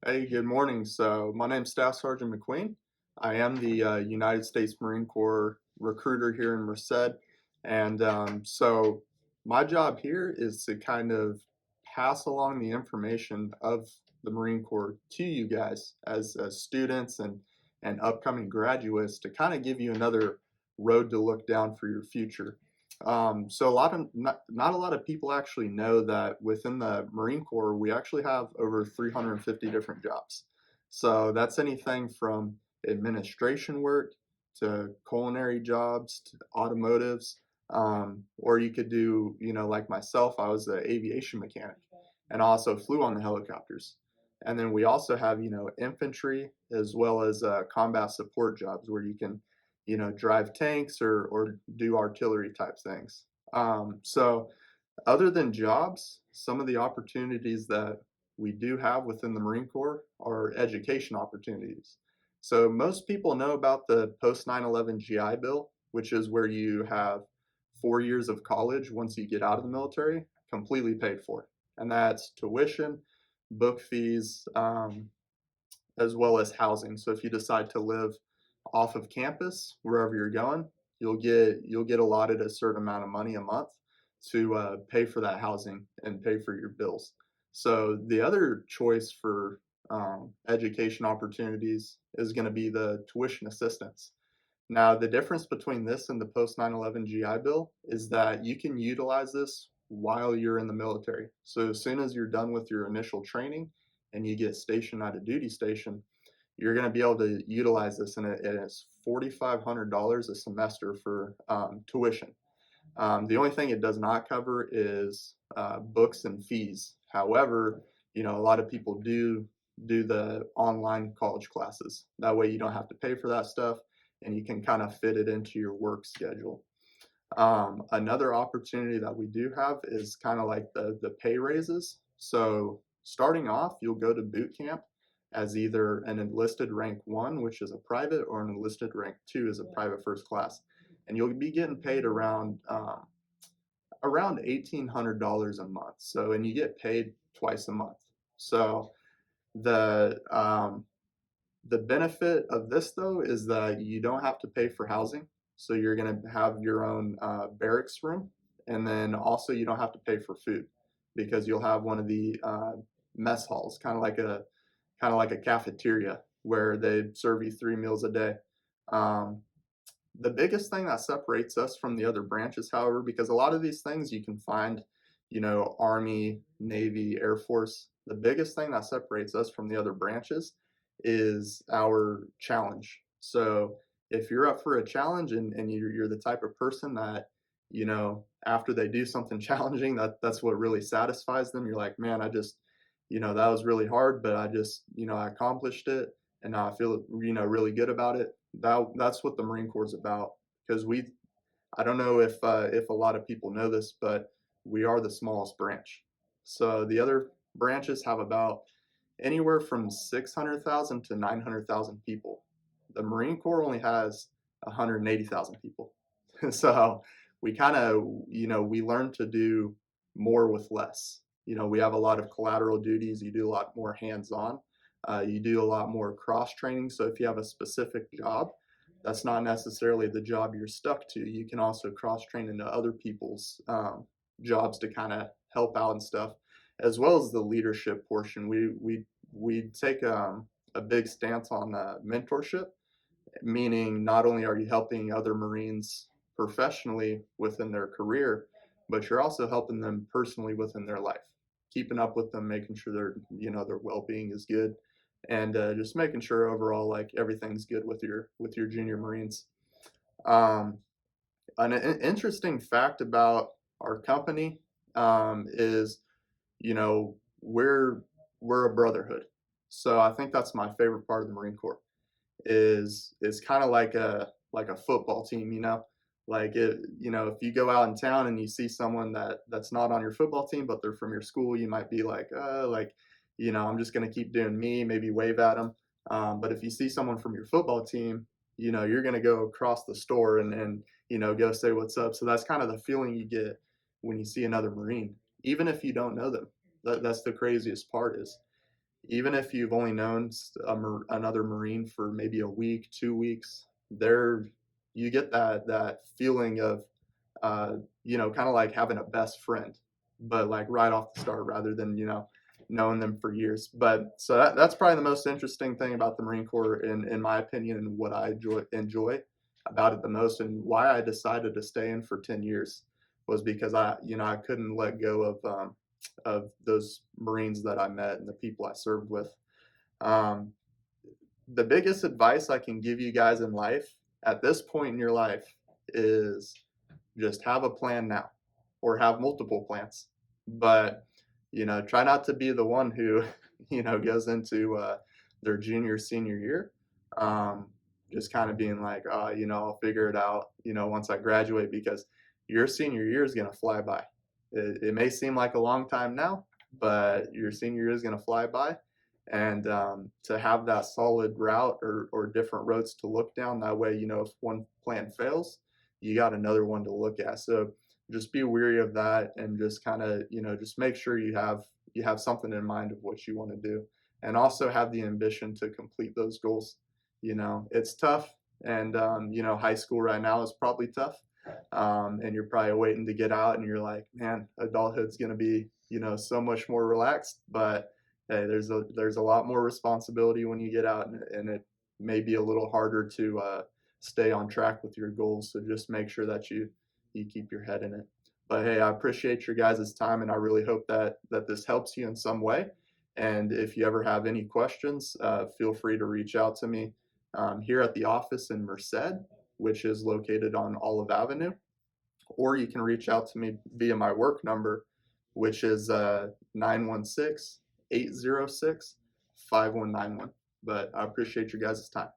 Hey, good morning. So, my name's Staff Sergeant McQueen. I am the United States Marine Corps recruiter here in Merced. And my job here is to kind of pass along the information of the Marine Corps to you guys as students and upcoming graduates to kind of give you another road to look down for your future. So a lot of not a lot of people actually know that within the Marine Corps we actually have over 350 different jobs. So that's anything from administration work to culinary jobs to automotives, or you could do, like myself, I was an aviation mechanic and also flew on the helicopters. And then we also have, infantry as well as combat support jobs where you can drive tanks or do artillery type things. So other than jobs, some of the opportunities that we do have within the Marine Corps are education opportunities. So most people know about the post 9/11 GI Bill, which is where you have 4 years of college once you get out of the military, completely paid for. And that's tuition, book fees, as well as housing. So if you decide to live off of campus wherever you're going, you'll get allotted a certain amount of money a month to pay for that housing and pay for your bills. So the other choice for education opportunities is going to be the tuition assistance. Now, the difference between this and the post 9/11 GI Bill is that you can utilize this while you're in the military. So as soon as you're done with your initial training and you get stationed at a duty station, you're going to be able to utilize this, and it's $4,500 a semester for tuition. The only thing it does not cover is books and fees. However, a lot of people do the online college classes. That way, you don't have to pay for that stuff, and you can kind of fit it into your work schedule. Another opportunity that we do have is kind of like the pay raises. So starting off, you'll go to boot camp as either an enlisted rank 1, which is a private, or an enlisted rank 2 is a private first class, and you'll be getting paid around $1,800 a month. So, and you get paid twice a month. So the the benefit of this though is that you don't have to pay for housing. So you're going to have your own barracks room, and then also you don't have to pay for food because you'll have one of the mess halls, kind of like a cafeteria where they serve you 3 meals a day. Um, the biggest thing that separates us from the other branches, however, because a lot of these things you can find, Army, Navy, Air Force, the biggest thing that separates us from the other branches is our challenge. So if you're up for a challenge and you're the type of person that, after they do something challenging, that's what really satisfies them. You're like, man, I just, that was really hard, but I just, I accomplished it and now I feel, really good about it. That's what the Marine Corps is about. Because I don't know if a lot of people know this, but we are the smallest branch. So the other branches have about anywhere from 600,000 to 900,000 people. The Marine Corps only has 180,000 people. So we kind of, we learn to do more with less. We have a lot of collateral duties. You do a lot more hands-on. You do a lot more cross training. So if you have a specific job, that's not necessarily the job you're stuck to. You can also cross train into other people's jobs to kind of help out and stuff, as well as the leadership portion. We take a big stance on mentorship, meaning not only are you helping other Marines professionally within their career, but you're also helping them personally within their life, keeping up with them, making sure their well-being is good, and just making sure overall like everything's good with your junior Marines. Um, an interesting fact about our company is, you know, we're we're a brotherhood. So I think that's my favorite part of the Marine Corps is kind of like a football team, like if you go out in town and you see someone that's not on your football team but they're from your school, you might be like, I'm just going to keep doing me, maybe wave at them. But if you see someone from your football team, you're going to go across the store and go say what's up. So that's kind of the feeling you get when you see another Marine, even if you don't know them. That's the craziest part is even if you've only known another Marine for maybe a week, 2 weeks, there you get that feeling of kind of like having a best friend, but like right off the start rather than knowing them for years. But so that's probably the most interesting thing about the Marine Corps, in my opinion, and what I enjoy about it the most, and why I decided to stay in for 10 years was because I couldn't let go of those Marines that I met and the people I served with. Um, the biggest advice I can give you guys in life at this point in your life is just have a plan now, or have multiple plans. But try not to be the one who goes into their junior senior year um, just kind of being like, oh, I'll figure it out once I graduate, because your senior year is going to fly by. It may seem like a long time now, but your senior year is going to fly by. And to have that solid route, or different roads to look down, that way if one plan fails, you got another one to look at. So just be weary of that, and just kind of just make sure you have something in mind of what you want to do, and also have the ambition to complete those goals. It's tough, and high school right now is probably tough, and you're probably waiting to get out, and you're like, man, adulthood's going to be so much more relaxed. But hey, there's a lot more responsibility when you get out, and it may be a little harder to stay on track with your goals. So just make sure that you keep your head in it. But hey, I appreciate your guys' time, and I really hope that this helps you in some way. And if you ever have any questions, feel free to reach out to me here at the office in Merced, which is located on Olive Avenue, or you can reach out to me via my work number, which is 916-806-5191. But I appreciate your guys' time.